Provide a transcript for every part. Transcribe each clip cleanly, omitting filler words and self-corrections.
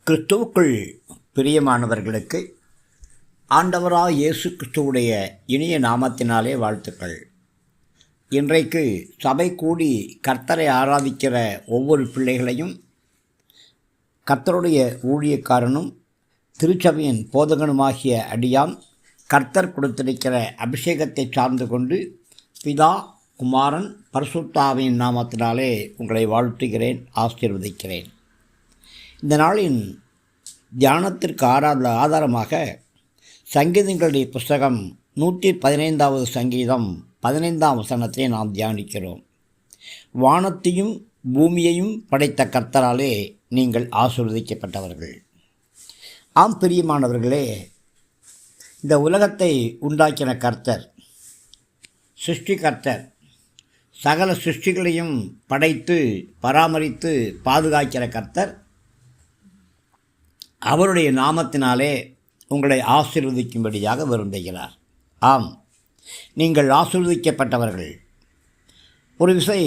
கிறிஸ்துவுக்குள் பிரியமானவர்களுக்கு ஆண்டவராய் இயேசு கிறிஸ்துவுடைய இனிய நாமத்தினாலே வாழ்த்துக்கள். இன்றைக்கு சபை கூடி கர்த்தரை ஆராதிக்கிற ஒவ்வொரு பிள்ளைகளையும் கர்த்தருடைய ஊழியக்காரனும் திருச்சபையின் போதகனுமாகிய அடியான் கர்த்தர் கொடுத்திருக்கிற அபிஷேகத்தை சார்ந்து கொண்டு பிதா குமாரன் பரிசுத்தாவின் நாமத்தினாலே உங்களை வாழ்த்துகிறேன், ஆசீர்வதிக்கிறேன். இந்த நாளின் தியானத்திற்கு ஆதாரமாக சங்கீதங்களுடைய புஸ்தகம் 115வது சங்கீதம் 15ஆம் வசனத்தை நாம் தியானிக்கிறோம். வானத்தையும் பூமியையும் படைத்த கர்த்தராலே நீங்கள் ஆசீர்வதிக்கப்பட்டவர்கள். ஆம் பிரியமானவர்களே, இந்த உலகத்தை உண்டாக்கின கர்த்தர், சிருஷ்டிகர்த்தர், சகல சிருஷ்டிகளையும் படைத்து பராமரித்து பாதுகாக்கிற கர்த்தர் அவருடைய நாமத்தினாலே உங்களை ஆசீர்வதிக்கும்படியாக விரும்புகிறார். ஆம், நீங்கள் ஆசீர்வதிக்கப்பட்டவர்கள். ஒரு விசை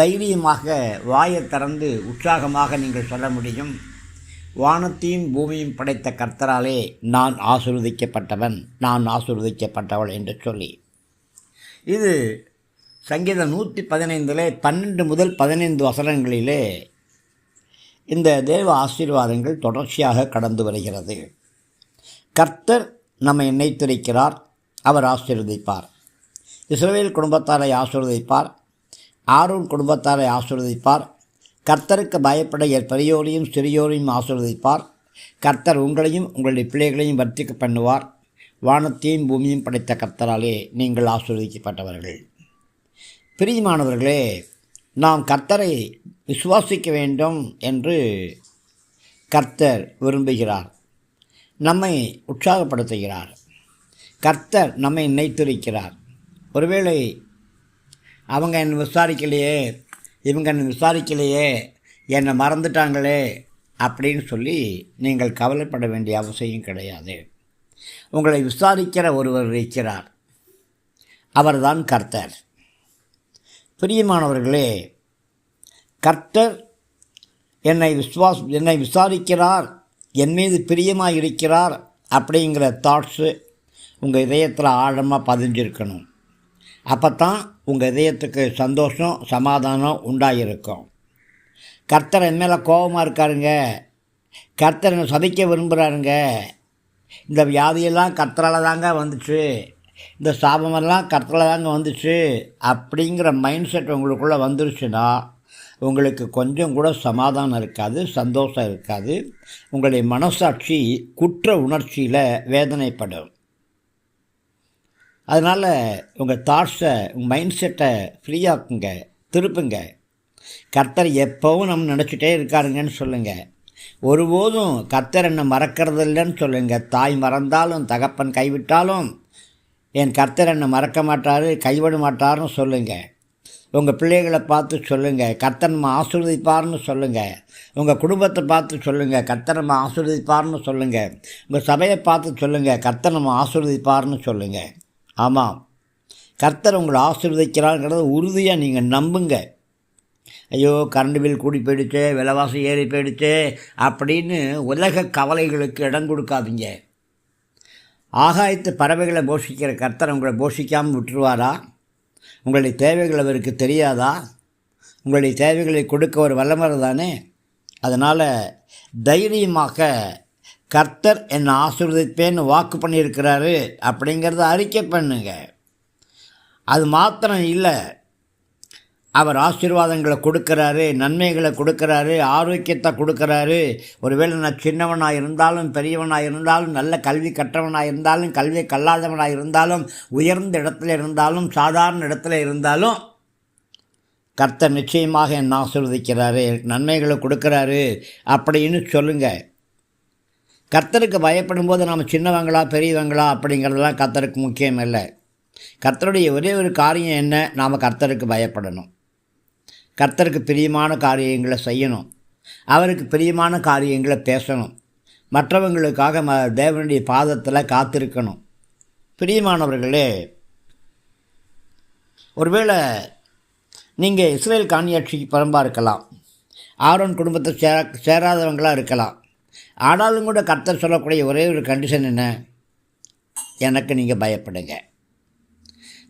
தைரியமாக வாயை திறந்து உற்சாகமாக நீங்கள் சொல்ல முடியும், வானத்தையும் பூமியும் படைத்த கர்த்தராலே நான் ஆசீர்வதிக்கப்பட்டவன், நான் ஆசீர்வதிக்கப்பட்டவள் என்று சொல்லி. இது சங்கீதம் 115 12 முதல் 15 வசனங்களிலே இந்த தேவ ஆசீர்வாதங்கள் தொடர்ச்சியாக கடந்து வருகிறது. கர்த்தர் நம்மை நினைத்திருக்கிறார், அவர் ஆசீர்வதிப்பார். இஸ்ரவேல் குடும்பத்தாரை ஆசீர்வதிப்பார், ஆரோன் குடும்பத்தாரை ஆசீர்வதிப்பார். கர்த்தருக்கு பயப்பட பெரியோரையும் சிறியோரையும் ஆசீர்வதிப்பார். கர்த்தர் உங்களையும் உங்களுடைய பிள்ளைகளையும் வர்த்திக்க பண்ணுவார். வானத்தையும் பூமியும் படைத்த கர்த்தராலே நீங்கள் ஆசீர்வதிக்கப்பட்டவர்கள். பிரியமானவர்களே, நாம் கர்த்தரை விசுவாசிக்க வேண்டும் என்று கர்த்தர் விரும்புகிறார், நம்மை உற்சாகப்படுத்துகிறார். கர்த்தர் நம்மை நினைத்திருக்கிறார். ஒருவேளை அவங்க என்னை விசாரிக்கலையே, இவங்க என்னை விசாரிக்கலையே, என்னை மறந்துட்டாங்களே அப்படின்னு சொல்லி நீங்கள் கவலைப்பட வேண்டிய அவசியம் கிடையாது. உங்களை விசாரிக்கிற ஒருவர் இருக்கிறார், அவர்தான் கர்த்தர். பிரியமானவர்களே, கர்த்தர் என்னை விசாரிக்கிறார், என் மீது பிரியமாக இருக்கிறார் அப்படிங்கிற தாட்ஸு உங்கள் இதயத்தில் ஆழமாக பதிஞ்சிருக்கணும். அப்போ தான் உங்கள் இதயத்துக்கு சந்தோஷம் சமாதானம் உண்டாகிருக்கும். கர்த்தர் என் மேலே கோபமாக இருக்காருங்க, கர்த்தர் என்னை சபிக்க விரும்புகிறாருங்க, இந்த வியாதியெல்லாம் கர்த்தரால் தாங்க வந்துச்சு, இந்த சாபமெல்லாம் கர்த்தரால் தாங்க வந்துச்சு அப்படிங்கிற மைண்ட் செட் உங்களுக்குள்ளே வந்துருச்சுன்னா உங்களுக்கு கொஞ்சம் கூட சமாதானம் இருக்காது, சந்தோஷம் இருக்காது. உங்களுடைய மனசாட்சி குற்ற உணர்ச்சியில் வேதனைப்படும். அதனால் உங்கள் தாட்ஸை, உங்கள் மைண்ட் செட்டை ஃப்ரீயாக்குங்க, திருப்புங்க. கர்த்தர் எப்போவும் நம்ம நினச்சிட்டே இருக்காருங்கன்னு சொல்லுங்கள். ஒருபோதும் கர்த்தர் என்னை மறக்கிறது இல்லைன்னு சொல்லுங்கள். தாய் மறந்தாலும் தகப்பன் கைவிட்டாலும் என் கர்த்தர் என்னை மறக்க மாட்டார், கைவிட மாட்டார்னு சொல்லுங்கள். உங்கள் பிள்ளைகளை பார்த்து சொல்லுங்கள், கர்த்தர் நம்ம ஆசீர்வதிப்பார்னு சொல்லுங்கள். உங்கள் குடும்பத்தை பார்த்து சொல்லுங்கள், கர்த்தர் நம்ம ஆசீர்வதிப்பார்னு சொல்லுங்கள். உங்கள் சபையை பார்த்து சொல்லுங்கள், கர்த்தர் நம்ம ஆசீர்வதிப்பார்னு சொல்லுங்கள். ஆமாம், கர்த்தர் உங்களை ஆசீர்வதிக்கிறாங்கிறத உறுதியாக நீங்கள் நம்புங்க. ஐயோ கரண்ட் பில் கூடி போயிடுச்சு, விலைவாசி ஏறி போயிடுச்சு அப்படின்னு உலக கவலைகளுக்கு இடம் கொடுக்காதீங்க. ஆகாயத்து பறவைகளை போஷிக்கிற கர்த்தர் உங்களை போஷிக்காமல் விட்டுருவாரா? உங்களுடைய தேவைகள் அவருக்கு தெரியாதா? உங்களுடைய தேவைகளை கொடுக்க ஒரு வல்லவர் தானே. அதனால் தைரியமாக கர்த்தர் என்னை ஆசீர்வதிப்பேன்னு வாக்கு பண்ணியிருக்கிறாரு அப்படிங்கிறத அறிக்கை பண்ணுங்க. அது மாத்திரம் இல்லை, அவர் ஆசீர்வாதங்களை கொடுக்குறாரு, நன்மைகளை கொடுக்குறாரு, ஆரோக்கியத்தை கொடுக்குறாரு. ஒருவேளை நான் சின்னவனாக இருந்தாலும் பெரியவனாக இருந்தாலும், நல்ல கல்வி கற்றவனாக இருந்தாலும் கல்வி கல்லாதவனாக இருந்தாலும், உயர்ந்த இடத்துல இருந்தாலும் சாதாரண இடத்துல இருந்தாலும் கர்த்தர் நிச்சயமாக என்னை ஆசீர்வதிக்கிறாரு, நன்மைகளை கொடுக்குறாரு அப்படின்னு சொல்லுங்கள். கர்த்தருக்கு பயப்படும் போது நாம் சின்னவங்களா பெரியவங்களா அப்படிங்கிறதெல்லாம் கர்த்தருக்கு முக்கியம் இல்லை. கர்த்தருடைய ஒரே ஒரு காரியம் என்ன? நாம் கர்த்தருக்கு பயப்படணும், கர்த்தருக்கு பிரியமான காரியங்களை செய்யணும், அவருக்கு பிரியமான காரியங்களை பேசணும், மற்றவங்களுக்காக தேவனுடைய பாதத்தில் காத்திருக்கணும். பிரியமானவர்களே, ஒருவேளை நீங்கள் இஸ்ரேல் காணியாட்சிக்கு புறம்பாக இருக்கலாம், ஆரோன் குடும்பத்தை சேராதவங்களாக இருக்கலாம். ஆனாலும் கூட கர்த்தர் சொல்லக்கூடிய ஒரே ஒரு கண்டிஷன் என்ன? எனக்கு நீங்கள் பயப்படுங்க.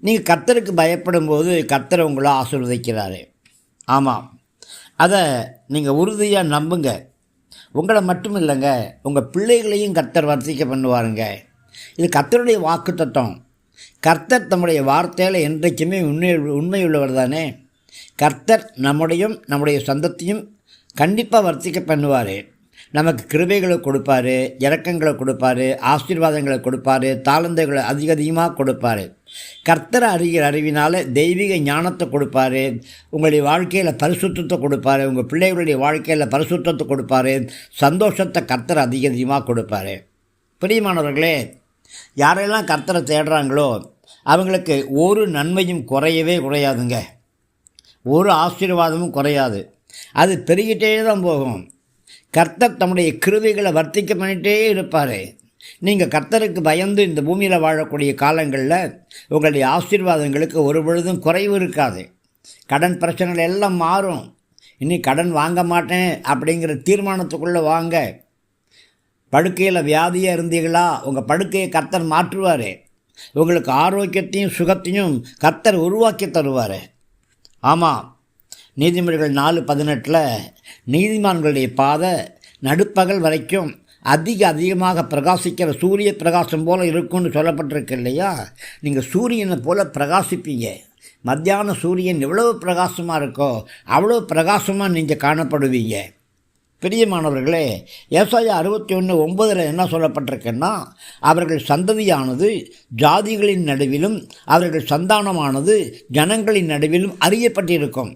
நீங்கள் கர்த்தருக்கு பயப்படும்போது கர்த்தர் உங்களை ஆசீர்வதிக்கிறாரு. ஆமாம், அதை நீங்கள் உறுதியாக நம்புங்க. உங்களை மட்டும் இல்லைங்க, உங்கள் பிள்ளைகளையும் கர்த்தர் வர்த்திக்க பண்ணுவாருங்க. இது கர்த்தருடைய வாக்குத்தத்தம். கர்த்தர் தம்முடைய வார்த்தையில் என்றைக்குமே உண்மையுள்ளவர் தானே. கர்த்தர் நம்முடைய சொந்தத்தையும் கண்டிப்பாக வர்த்திக்க பண்ணுவார். நமக்கு கிருபைகளை கொடுப்பார், இரக்கங்களை கொடுப்பார், ஆசீர்வாதங்களை கொடுப்பார், தாளந்தைகளை அதிகமாக கொடுப்பார். கர்த்தரை அறிகிற அறிவினால் தெய்வீக ஞானத்தை கொடுப்பார். உங்களுடைய வாழ்க்கையில் பரிசுத்தத்தை கொடுப்பார். உங்கள் பிள்ளைகளுடைய வாழ்க்கையில் பரிசுத்தத்தை கொடுப்பார். சந்தோஷத்தை கர்த்தர் அதிகமாக கொடுப்பார். பிரியமானவர்களே, யாரெல்லாம் கர்த்தரை தேடுறாங்களோ அவங்களுக்கு ஒரு நன்மையும் குறையாதுங்க. ஒரு ஆசீர்வாதமும் குறையாது. அது பெருகிட்டே தான் போகும். கர்த்தர் தம்முடைய கிருபைகளை வர்த்திக்க பண்ணிகிட்டே இருப்பார். நீங்கள் கர்த்தருக்கு பயந்து இந்த பூமியில் வாழக்கூடிய காலங்களில் உங்களுடைய ஆசீர்வாதங்களுக்கு ஒரு பொழுதும் குறைவு இருக்காது. கடன் பிரச்சனைகள் எல்லாம் மாறும். இனி கடன் வாங்க மாட்டேன் அப்படிங்கிற தீர்மானத்துக்குள்ளே வாங்க. படுக்கையில் வியாதியாக இருந்தீங்களா, உங்கள் படுக்கையை கர்த்தர் மாற்றுவார். உங்களுக்கு ஆரோக்கியத்தையும் சுகத்தையும் கர்த்தர் உருவாக்கி தருவார். ஆமாம், நீதிமொழிகள் 4:18 நீதிமான்களுடைய பாதை நடுப்பகல் வரைக்கும் அதிகமாக பிரகாசிக்கிற சூரிய பிரகாசம் போல் இருக்கும்னு சொல்லப்பட்டிருக்கு இல்லையா? நீங்கள் சூரியனை போல் பிரகாசிப்பீங்க. மத்தியான சூரியன் எவ்வளோ பிரகாசமாக இருக்கோ அவ்வளோ பிரகாசமாக நீங்கள் காணப்படுவீங்க. பிரியமானவர்களே, ஏசாயா 61:9 என்ன சொல்லப்பட்டிருக்குன்னா, அவர்கள் சந்ததியானது ஜாதிகளின் நடுவிலும் அவர்கள் சந்தானமானது ஜனங்களின் நடுவிலும் அறியப்பட்டிருக்கும்.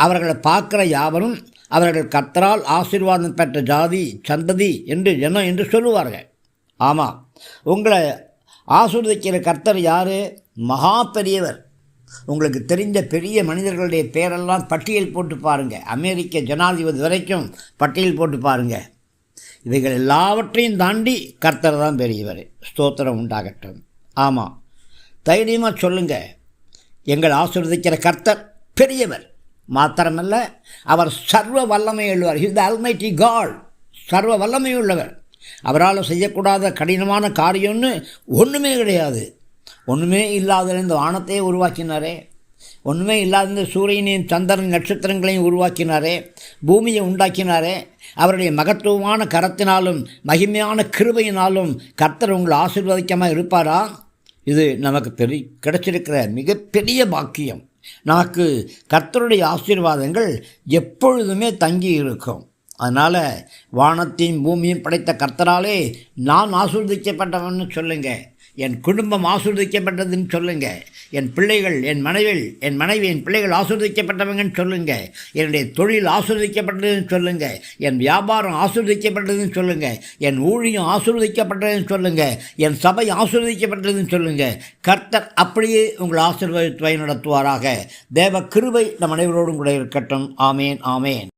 அவர்களை பார்க்குற யாவரும் அவர்கள் கர்த்தரால் ஆசீர்வாதம் பெற்ற ஜாதி சந்ததி என்று சொல்லுவார்கள். ஆமாம், உங்களை ஆசீர்வதிக்கிற கர்த்தர் யார்? மகா பெரியவர். உங்களுக்கு தெரிந்த பெரிய மனிதர்களுடைய பேரெல்லாம் பட்டியல் போட்டு பாருங்கள். அமெரிக்க ஜனாதிபதி வரைக்கும் பட்டியல் போட்டு பாருங்கள். இவைகள் எல்லாவற்றையும் தாண்டி கர்த்தர் தான் பெரியவர். ஸ்தோத்திரம் உண்டாகட்டும். ஆமாம், தைரியமாக சொல்லுங்கள், எங்கள் ஆசீர்வதிக்கிற கர்த்தர் பெரியவர். மாத்திரமல்ல, அவர் சர்வ வல்லமை உள்ளவர். He is the almighty god. சர்வ வல்லமை உள்ளவர். அவரால் செய்யக்கூடாத கடினமான காரியம்னு ஒன்றுமே கிடையாது. ஒன்றுமே இல்லாத இந்த வானத்தையே உருவாக்கினாரே, ஒன்றுமே இல்லாத இந்த சூரியனையும் சந்திரன் நட்சத்திரங்களையும் உருவாக்கினாரே, பூமியை உண்டாக்கினாரே. அவருடைய மகத்துவமான கரத்தினாலும் மகிமையான கிருபையினாலும் கர்த்தர் உங்களை ஆசீர்வதிக்காமல் இருப்பாரா? இது நமக்கு கிடைச்சிருக்கிற மிகப்பெரிய பாக்கியம். நமக்கு கர்த்தருடைய ஆசீர்வாதங்கள் எப்பொழுதுமே தங்கி இருக்கும். அதனால் வானத்தையும் பூமியும் படைத்த கர்த்தராலே நான் ஆசீர்வதிக்கப்பட்டவன்னு சொல்லுங்கள். என் குடும்பம் ஆசீர்வதிக்கப்பட்டதுன்னு சொல்லுங்கள். என் பிள்ளைகள், என் மனைவி என் பிள்ளைகள் ஆசீர்வதிக்கப்பட்டவங்கன்னு சொல்லுங்கள். என்னுடைய தொழில் ஆசீர்வதிக்கப்பட்டதுன்னு சொல்லுங்கள். என் வியாபாரம் ஆசீர்வதிக்கப்பட்டதுன்னு சொல்லுங்கள். என் ஊழியம் ஆசீர்வதிக்கப்பட்டதுன்னு சொல்லுங்கள். என் சபை ஆசீர்வதிக்கப்பட்டதுன்னு சொல்லுங்கள். கர்த்தர் அப்படியே உங்களை ஆசீர்வதித்து வழி நடத்துவாராக. தேவ கிருபை நம் அனைவரோடும் கூட இருக்கட்டும். ஆமேன், ஆமேன்.